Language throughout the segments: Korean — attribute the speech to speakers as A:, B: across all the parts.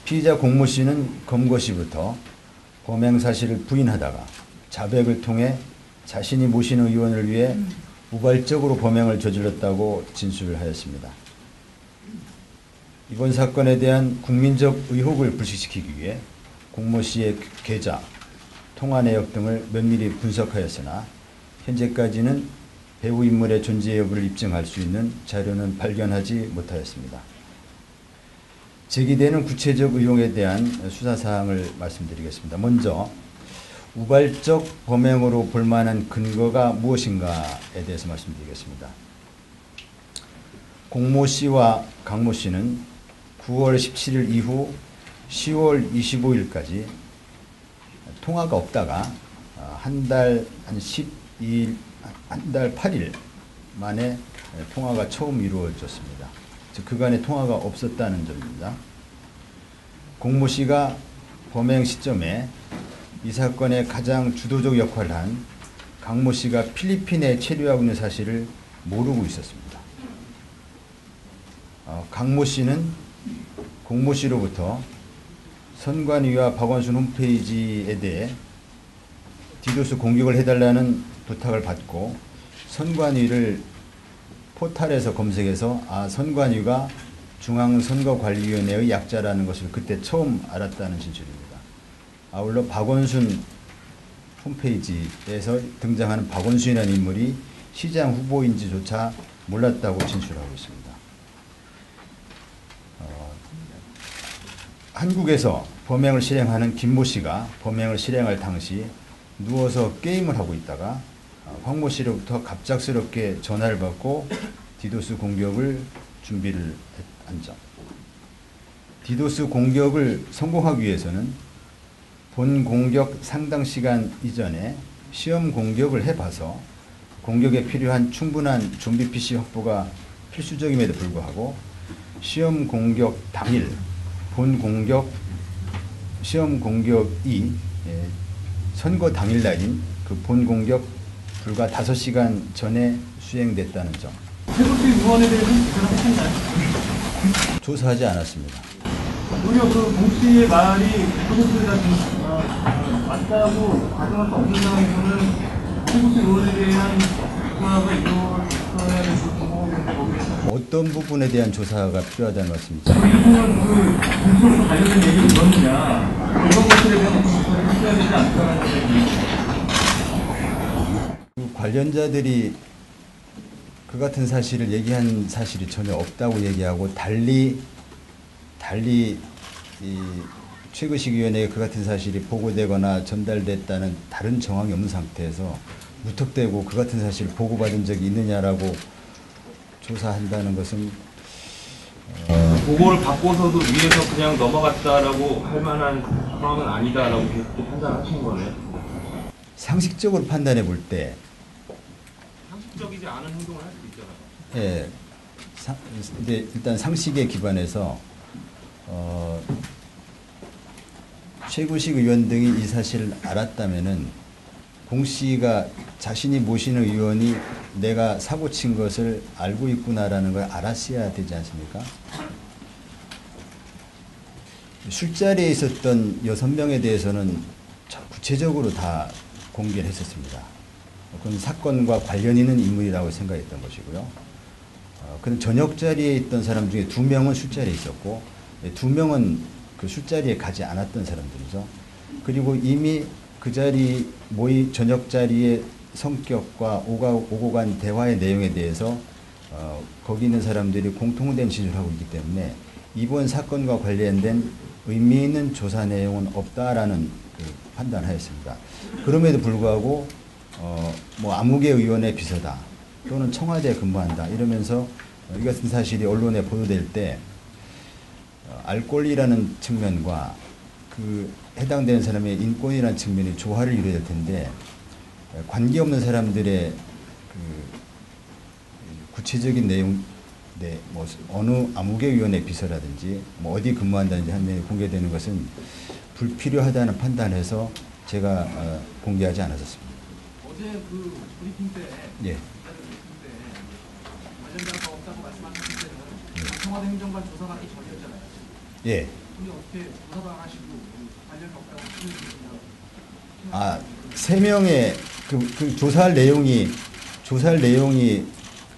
A: 피의자 공모 씨는 검거 시부터 범행 사실을 부인하다가 자백을 통해 자신이 모시는 의원을 위해 우발적으로 범행을 저질렀다고 진술을 하였습니다. 이번 사건에 대한 국민적 의혹을 불식시키기 위해 공모 씨의 계좌, 통화 내역 등을 면밀히 분석하였으나 현재까지는 배후 인물의 존재 여부를 입증할 수 있는 자료는 발견하지 못하였습니다. 제기되는 구체적 의혹에 대한 수사사항을 말씀드리겠습니다. 먼저 우발적 범행으로 볼 만한 근거가 무엇인가에 대해서 말씀드리겠습니다. 공모 씨와 강모 씨는 9월 17일 이후 10월 25일까지 통화가 없다가 한 달 8일 만에 통화가 처음 이루어졌습니다. 즉 그간의 통화가 없었다는 점입니다. 공모 씨가 범행 시점에 이 사건의 가장 주도적 역할을 한 강모 씨가 필리핀에 체류하고 있는 사실을 모르고 있었습니다. 강모 씨는 공모 씨로부터 선관위와 박원순 홈페이지에 대해 디도스 공격을 해달라는 부탁을 받고 선관위를 포탈에서 검색해서 선관위가 중앙선거관리위원회의 약자라는 것을 그때 처음 알았다는 진술입니다. 아울러 박원순 홈페이지에서 등장하는 박원순이라는 인물이 시장 후보인지조차 몰랐다고 진술하고 있습니다. 한국에서 범행을 실행하는 김모 씨가 범행을 실행할 당시 누워서 게임을 하고 있다가 황모 씨로부터 갑작스럽게 전화를 받고 디도스 공격을 준비를 한 점. 디도스 공격을 성공하기 위해서는 본 공격 상당 시간 이전에 시험 공격을 해봐서 공격에 필요한 충분한 좀비 PC 확보가 필수적임에도 불구하고 시험 공격 당일 본 공격 시험 공격이 선거 당일날인 그 본 공격 불과 5시간 전에 수행됐다는 점.
B: 최고수 의원에 대해서는 조사를 하셨나요?
A: 조사하지 않았습니다.
B: 오히려 공 씨의 말이 100%가 맞다고 가정할 수 없는 상황에서는 최고수 의원에 대한 조사가 이루어져야 될 거고
A: 어떤 부분에 대한 조사가 필요하다는 말씀이죠?
B: 이분은 공수로서 관련된 얘기를 들었느냐 이런 것들에 대한 조사를 해야 되지 않을까라는 얘기.
A: 관련자들이 그 같은 사실을 얘기한 사실이 전혀 없다고 얘기하고 달리 이 최고식 위원회에 그 같은 사실이 보고되거나 전달됐다는 다른 정황이 없는 상태에서 무턱대고 그 같은 사실을 보고받은 적이 있느냐라고 조사한다는 것은
C: 보고를 받고서도 위에서 그냥 넘어갔다라고 할 만한 상황은 아니다라고 계속 판단하신 거네요.
A: 상식적으로 판단해 볼 때
C: 상식적이지 않은 행동을 할 수도 있잖아요.
A: 예, 근데 일단 상식에 기반해서 최구식 의원 등이 이 사실을 알았다면은 공 씨가 자신이 모시는 의원이 내가 사고 친 것을 알고 있구나라는 걸 알았어야 되지 않습니까? 술자리에 있었던 6명에 대해서는 구체적으로 다 공개를 했었습니다. 그건 사건과 관련 있는 인물이라고 생각했던 것이고요. 그런 저녁 자리에 있던 사람 중에 2명은 술자리에 있었고 2명은 그 술자리에 가지 않았던 사람들이죠. 그리고 이미 그 자리 저녁 자리의 성격과 오고 간 대화의 내용에 대해서 거기 있는 사람들이 공통된 진술을 하고 있기 때문에 이번 사건과 관련된 의미 있는 조사 내용은 없다라는 그 판단하였습니다. 그럼에도 불구하고 뭐 아무개 의원의 비서다 또는 청와대에 근무한다 이러면서 이 같은 사실이 언론에 보도될 때 알 권리라는 측면과 그 해당되는 사람의 인권이라는 측면이 조화를 이루어야 될 텐데 관계없는 사람들의 그 구체적인 내용, 뭐 어느 아무개 위원회 비서라든지 뭐 어디 근무한다든지 한 명이 공개되는 것은 불필요하다는 판단해서 제가 공개하지 않았습니다.
B: 어제 그 브리핑 때
A: 예.
B: 관련자가 더 없다고 말씀하셨을 때는 청와대 행정관 조사 받기 전이었잖아요.
A: 예.
B: 근데 어떻게 조사도 안 하시고 관련이 없다고 하시는
A: 아, 3명의 그 조사할 내용이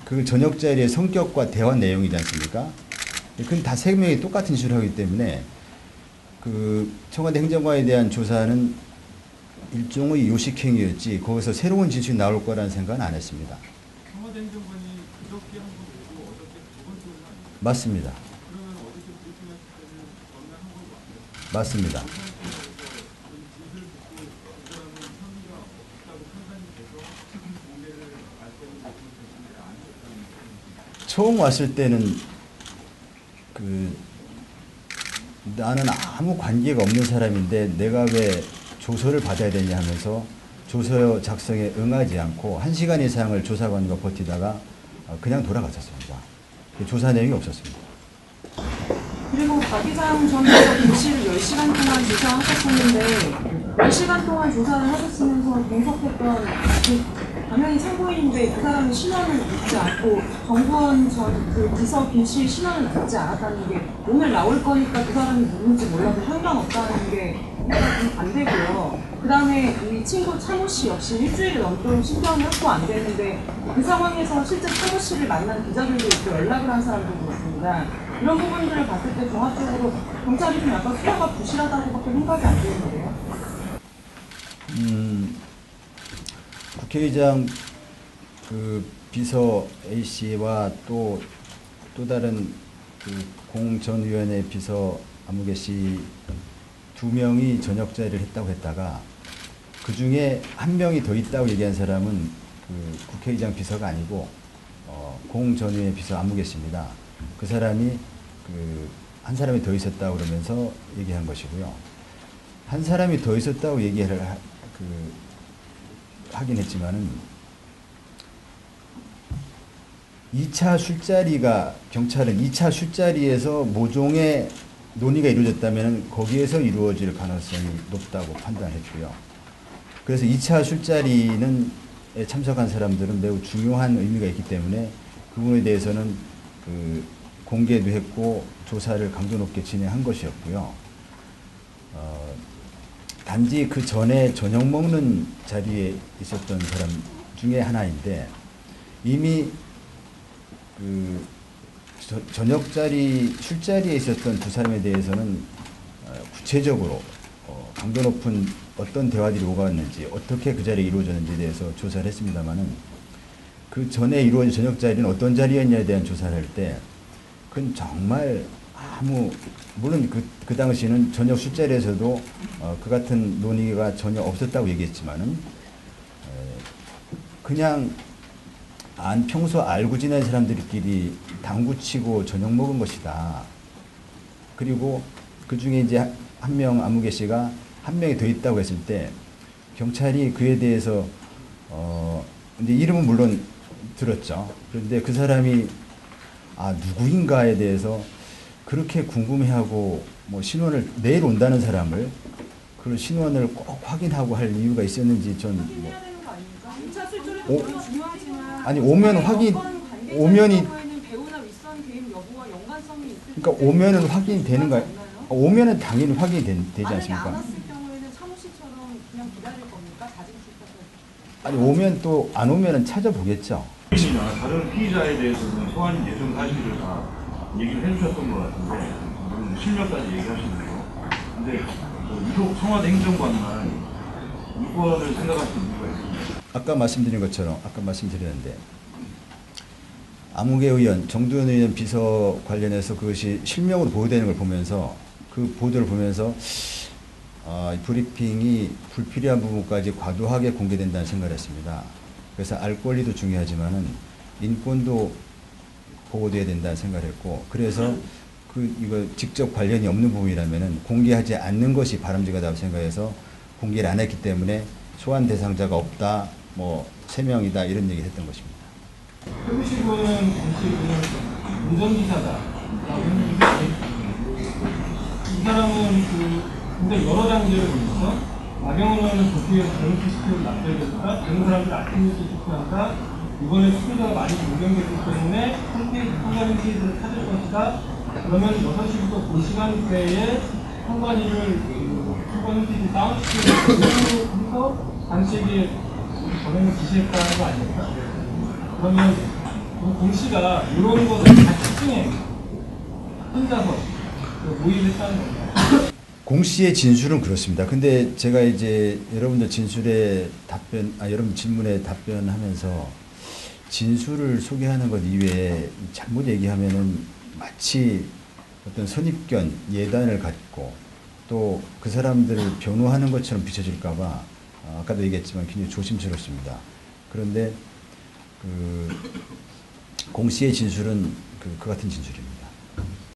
A: 그 저녁 자리의 성격과 대화 내용이지 않습니까? 그건 다 3명이 똑같은 식으로 하기 때문에 그 청와대 행정관에 대한 조사는 일종의 요식행위였지 거기서 새로운 진술이 나올 거라는 생각은 안 했습니다.
B: 청와대 행정관이 그저께 한번 오고 어저께 두 번째 오는 거 아니에요?
A: 맞습니다.
B: 그러면 어저께 브리핑했을 때는 전날 한번 왔어요.
A: 맞습니다. 처음 왔을 때는 그 나는 아무 관계가 없는 사람인데 내가 왜 조서를 받아야 되냐 하면서 조서 작성에 응하지 않고 1시간 이상을 조사관과 버티다가 그냥 돌아갔었습니다. 조사 내용이 없었습니다.
D: 그리고 박의장 전 비서 김씨를 10시간 동안 조사하셨었는데 10시간 동안 조사를 하셨으면서 동석했던 당연히 참고인인데 그 사람이 신원을 묻지 않고 정부원 전 그 비서 김씨 신원을 묻지 않았다는 게 오늘 나올 거니까 그 사람이 누군지 몰라도 상관없다는 게 안 되고요. 그 다음에 이 친구 차모 씨 역시 일주일이 넘도록 신병이 확보 안 되는데 그 상황에서 실제 차모 씨를 만난 기자들도 있고 연락을 한 사람도 그렇습니다. 이런 부분들을 봤을 때 종합적으로 경찰이 좀 약간 수사가 부실하다고밖에 생각이 안 되는데요.
A: 국회의장 그 비서 A 씨와 또 다른 그 공 전 위원회 비서 안무개 씨 2명이 저녁 자리를 했다고 했다가 그 중에 1명이 더 있다고 얘기한 사람은 그 국회의장 비서가 아니고 공 전 위원회 비서 안무개 씨입니다. 그 사람이 그 한 사람이 더 있었다고 그러면서 얘기한 것이고요. 한 사람이 더 있었다고 얘기를 하긴 했지만은 2차 술자리가 경찰은 2차 술자리에서 모종의 논의가 이루어졌다면 거기에서 이루어질 가능성이 높다고 판단했고요. 그래서 2차 술자리는 참석한 사람들은 매우 중요한 의미가 있기 때문에 그 부분에 대해서는 그 공개도 했고 조사를 강도 높게 진행한 것이었고요. 단지 그 전에 저녁 먹는 자리에 있었던 사람 중에 하나인데 이미 그 저녁 자리 술자리에 있었던 두 사람에 대해서는 구체적으로 강도 높은 어떤 대화들이 오갔는지 어떻게 그 자리에 이루어졌는지에 대해서 조사를 했습니다만은 그 전에 이루어진 저녁 자리는 어떤 자리였냐에 대한 조사를 할 때 그건 정말 물론 그 당시는 저녁 술자리에서도 그 같은 논의가 전혀 없었다고 얘기했지만은 그냥 평소 알고 지낸 사람들끼리 당구치고 저녁 먹은 것이다. 그리고 그 중에 이제 한 명 안무개 씨가 1명이 더 있다고 했을 때 경찰이 그에 대해서 이제 이름은 물론 들었죠. 그런데 그 사람이 누구인가에 대해서 그렇게 궁금해하고 뭐 신원을 내일 온다는 사람을 그 신원을 꼭 확인하고 할 이유가 있었는지 전
D: 확인해야 되는 거 아닙니까? 2차 술자리도 물론 중요하지만
A: 아니 오면 확인 오면이
D: 배우나 윗선 개입 여부와 연관성이 있을
A: 그러니까 오면은 확인되는 거 오면은 당연히 확인이 되지
D: 만약에
A: 않습니까?
D: 안 왔을 경우에는 차모 씨처럼 그냥 기다릴 겁니까? 자진 출석을.
A: 아니 오면 또 안 오면은 찾아보겠죠.
C: 다른 피의자에 대해서는 소환 예정 사실을 다 얘기를 해주셨던 것 같은데 실명까지 얘기하시는데요. 근데 유독 청와대 행정관만 이권을 생각하시는 이유가 있습니다.
A: 아까 말씀드렸는데 안무개 의원, 정두현 의원 비서 관련해서 그것이 실명으로 보도되는 걸 보면서 그 보도를 보면서 브리핑이 불필요한 부분까지 과도하게 공개된다는 생각을 했습니다. 그래서 알 권리도 중요하지만은 인권도 보호돼야 된다는 생각을 했고 그래서 이거 직접 관련이 없는 부분이라면은 공개하지 않는 것이 바람직하다고 생각해서 공개를 안 했기 때문에 소환 대상자가 없다, 3명이다 이런 얘기를 했던 것입니다.
B: 표식은 운전기사다라고 했는데 이 사람은 굉장히 여러 장르를 보면서 나경원은 도시에 다른 시스템을 납득했다, 다른 사람들 아침일찍 투표한다, 이번에 투표자가 많이 변경됐기 때문에 한가는 케이스를 찾을 것이다, 그러면 6시부터 그 시간대에 선관위를 선관 홈페이지 다운시켜서 당시에 전행을 지시했다는 거 아닙니까? 그러면 공 씨가 이런 것을 다 집중해 혼자서 모의했다는 건가요?
A: 공 씨의 진술은 그렇습니다. 근데 제가 이제 여러분들 진술에 여러분 질문에 답변하면서 진술을 소개하는 것 이외에 잘못 얘기하면은 마치 어떤 선입견, 예단을 갖고 또 그 사람들을 변호하는 것처럼 비춰질까봐 아까도 얘기했지만 굉장히 조심스럽습니다. 그런데 공 씨의 진술은 그 같은 진술입니다.